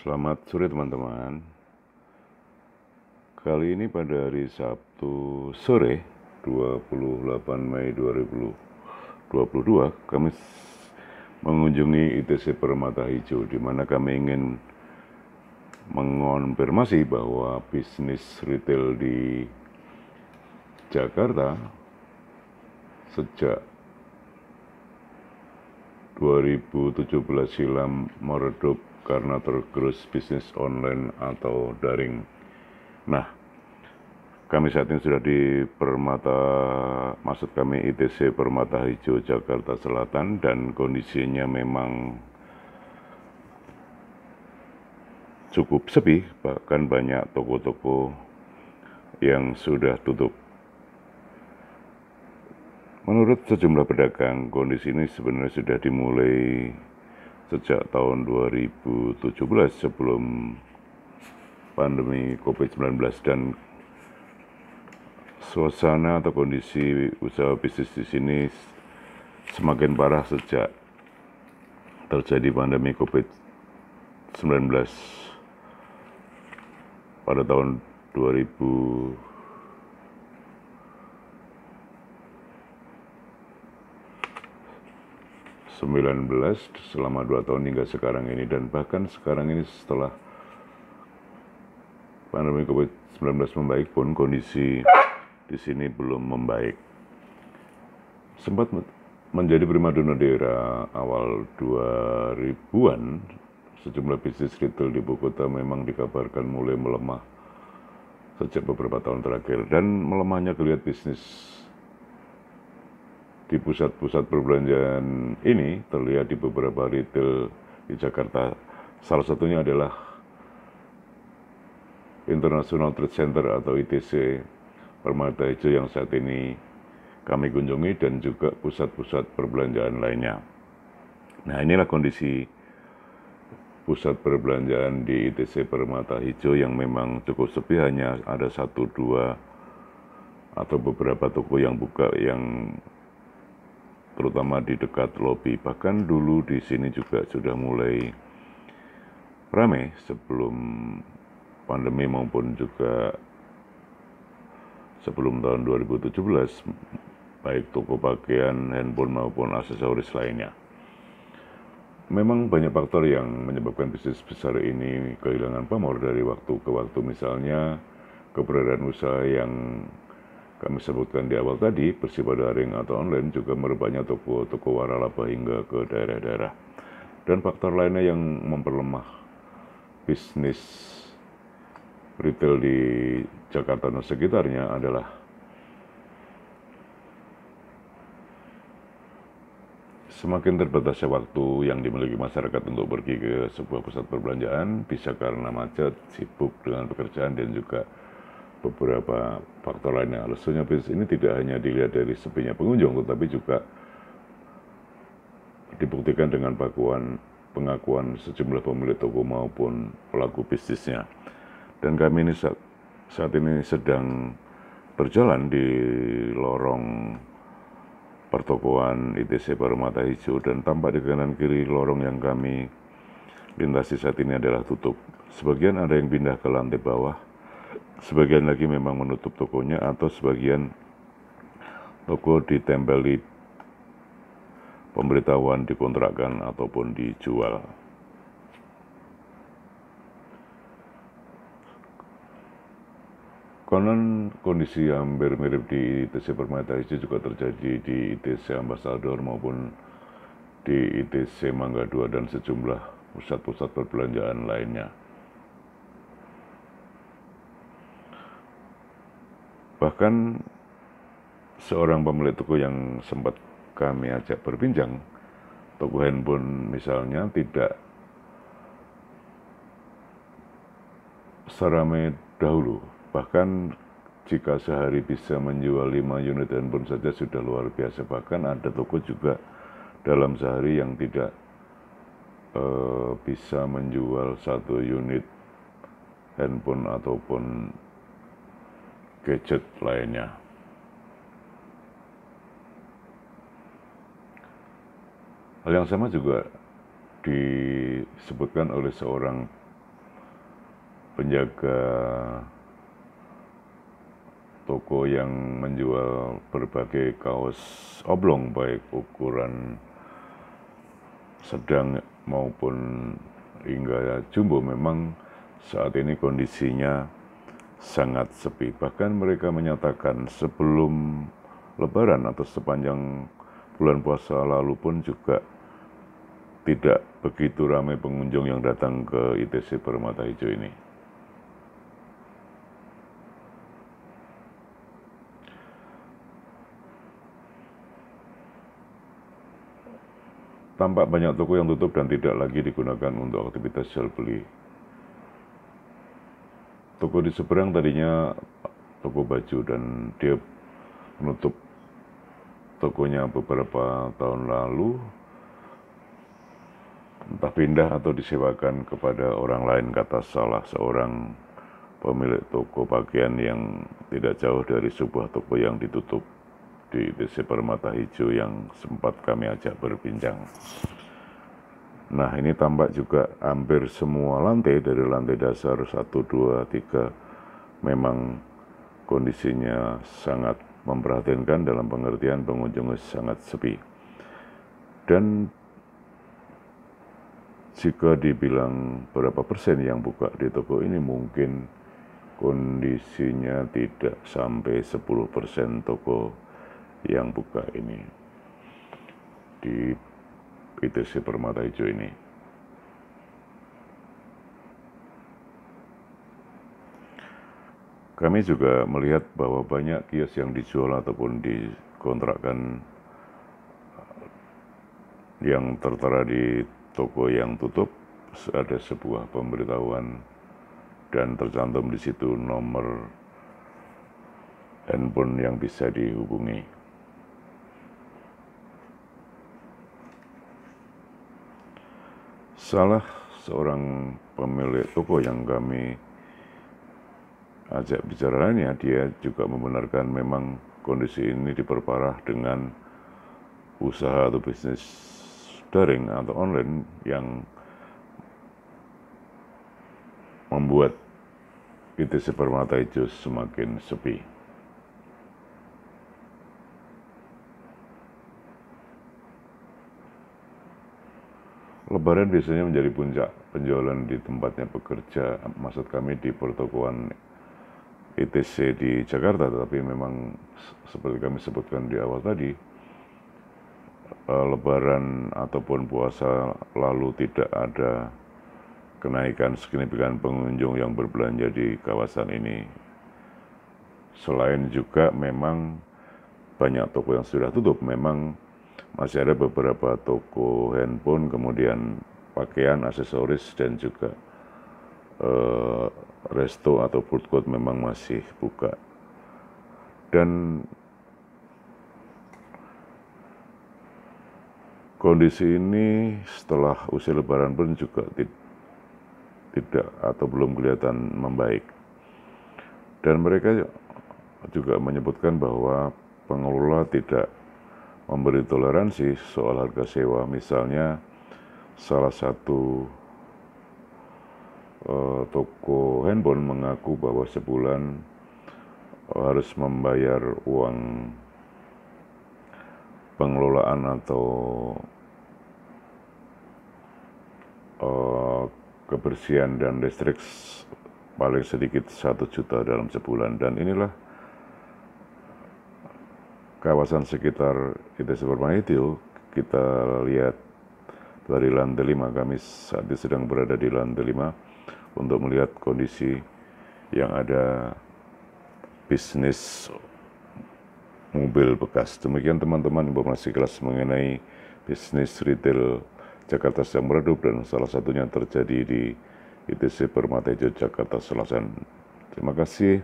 Selamat sore teman-teman. Kali ini pada hari Sabtu sore 28 Mei 2022 kami mengunjungi ITC Permata Hijau, di mana kami ingin mengonfirmasi bahwa bisnis retail di Jakarta sejak 2017 silam meredup karena tergerus bisnis online atau daring. Nah, kami saat ini sudah di ITC Permata Hijau Jakarta Selatan, dan kondisinya memang cukup sepi, bahkan banyak toko-toko yang sudah tutup. Menurut sejumlah pedagang, kondisi ini sebenarnya sudah dimulai sejak tahun 2017 sebelum pandemi COVID-19, dan suasana atau kondisi usaha bisnis di sini semakin parah sejak terjadi pandemi COVID-19 pada tahun 2019 selama 2 tahun hingga sekarang ini. Dan bahkan sekarang ini setelah pandemi COVID-19 membaik pun kondisi di sini belum membaik. Sempat menjadi primadona di era awal 2000-an, sejumlah bisnis retail di ibu kota memang dikabarkan mulai melemah sejak beberapa tahun terakhir, dan melemahnya geliat bisnis di pusat-pusat perbelanjaan ini terlihat di beberapa retail di Jakarta. Salah satunya adalah International Trade Center atau ITC Permata Hijau yang saat ini kami kunjungi, dan juga pusat-pusat perbelanjaan lainnya. Nah, inilah kondisi pusat perbelanjaan di ITC Permata Hijau yang memang cukup sepi, hanya ada 1-2 atau beberapa toko yang buka, yang terutama di dekat lobi. Bahkan dulu di sini juga sudah mulai ramai sebelum pandemi maupun juga sebelum tahun 2017, baik toko pakaian, handphone maupun aksesoris lainnya. Memang banyak faktor yang menyebabkan bisnis besar ini kehilangan pamor dari waktu ke waktu. Misalnya keberadaan usaha yang kami sebutkan di awal tadi, bersifat daring atau online, juga merebaknya toko-toko waralaba hingga ke daerah-daerah. Dan faktor lainnya yang memperlemah bisnis retail di Jakarta dan sekitarnya adalah semakin terbatasnya waktu yang dimiliki masyarakat untuk pergi ke sebuah pusat perbelanjaan, bisa karena macet, sibuk dengan pekerjaan, dan juga beberapa faktor lainnya. Lesunya bisnis ini tidak hanya dilihat dari sepinya pengunjung, tetapi juga dibuktikan dengan pengakuan sejumlah pemilik toko maupun pelaku bisnisnya. Dan kami ini saat ini sedang berjalan di lorong pertokoan ITC Permata Hijau, dan tampak di kanan kiri lorong yang kami lintasi saat ini adalah tutup. Sebagian ada yang pindah ke lantai bawah, sebagian lagi memang menutup tokonya, atau sebagian toko ditempeli pemberitahuan dikontrakkan ataupun dijual. Konon kondisi hampir mirip di ITC Permata Hijau juga terjadi di ITC Ambassador maupun di ITC Mangga 2 dan sejumlah pusat-pusat perbelanjaan lainnya. Bahkan seorang pemilik toko yang sempat kami ajak berbincang, toko handphone misalnya, tidak seramai dahulu. Bahkan jika sehari bisa menjual 5 unit handphone saja sudah luar biasa. Bahkan ada toko juga dalam sehari yang tidak bisa menjual 1 unit handphone ataupun gadget lainnya. Hal yang sama juga disebutkan oleh seorang penjaga toko yang menjual berbagai kaos oblong baik ukuran sedang maupun hingga jumbo memang saat ini kondisinya sangat sepi. Bahkan mereka menyatakan sebelum Lebaran atau sepanjang bulan puasa lalu pun juga tidak begitu ramai pengunjung yang datang ke ITC Permata Hijau ini. Tampak banyak toko yang tutup dan tidak lagi digunakan untuk aktivitas jual beli. Toko di seberang tadinya toko baju dan dia menutup tokonya beberapa tahun lalu, entah pindah atau disewakan kepada orang lain, kata salah seorang pemilik toko pakaian yang tidak jauh dari sebuah toko yang ditutup di ITC Permata Hijau yang sempat kami ajak berbincang. Nah, ini tampak juga hampir semua lantai dari lantai dasar 1, 2, 3 memang kondisinya sangat memprihatinkan dalam pengertian pengunjungnya sangat sepi. Dan jika dibilang berapa persen yang buka di toko ini, mungkin kondisinya tidak sampai 10% toko yang buka ini di ITC Permata Hijau ini. Kami juga melihat bahwa banyak kios yang dijual ataupun dikontrakkan yang tertera di toko yang tutup, ada sebuah pemberitahuan dan tercantum di situ nomor handphone yang bisa dihubungi. Salah seorang pemilik toko yang kami ajak bicara lainnya, dia juga membenarkan memang kondisi ini diperparah dengan usaha atau bisnis daring atau online yang membuat ITC Permata Hijau semakin sepi. Lebaran biasanya menjadi puncak penjualan di tempatnya bekerja, maksud kami di pertokoan ITC di Jakarta, tetapi memang seperti kami sebutkan di awal tadi, Lebaran ataupun puasa lalu tidak ada kenaikan signifikan pengunjung yang berbelanja di kawasan ini. Selain juga memang banyak toko yang sudah tutup, memang masih ada beberapa toko handphone, kemudian pakaian, aksesoris, dan juga resto atau food court memang masih buka. Dan kondisi ini setelah usai Lebaran pun juga tidak atau belum kelihatan membaik. Dan mereka juga menyebutkan bahwa pengelola tidak memberi toleransi soal harga sewa. Misalnya salah satu toko handphone mengaku bahwa sebulan harus membayar uang pengelolaan atau kebersihan dan listrik paling sedikit 1 juta dalam sebulan. Dan inilah kawasan sekitar ITC Permata Hijau. Kita lihat dari lantai 5, kami saat ini sedang berada di lantai 5 untuk melihat kondisi yang ada bisnis mobil bekas. Demikian teman-teman informasi kelas mengenai bisnis retail Jakarta sedang meredup dan salah satunya terjadi di ITC Permata Hijau Jakarta Selatan. Terima kasih.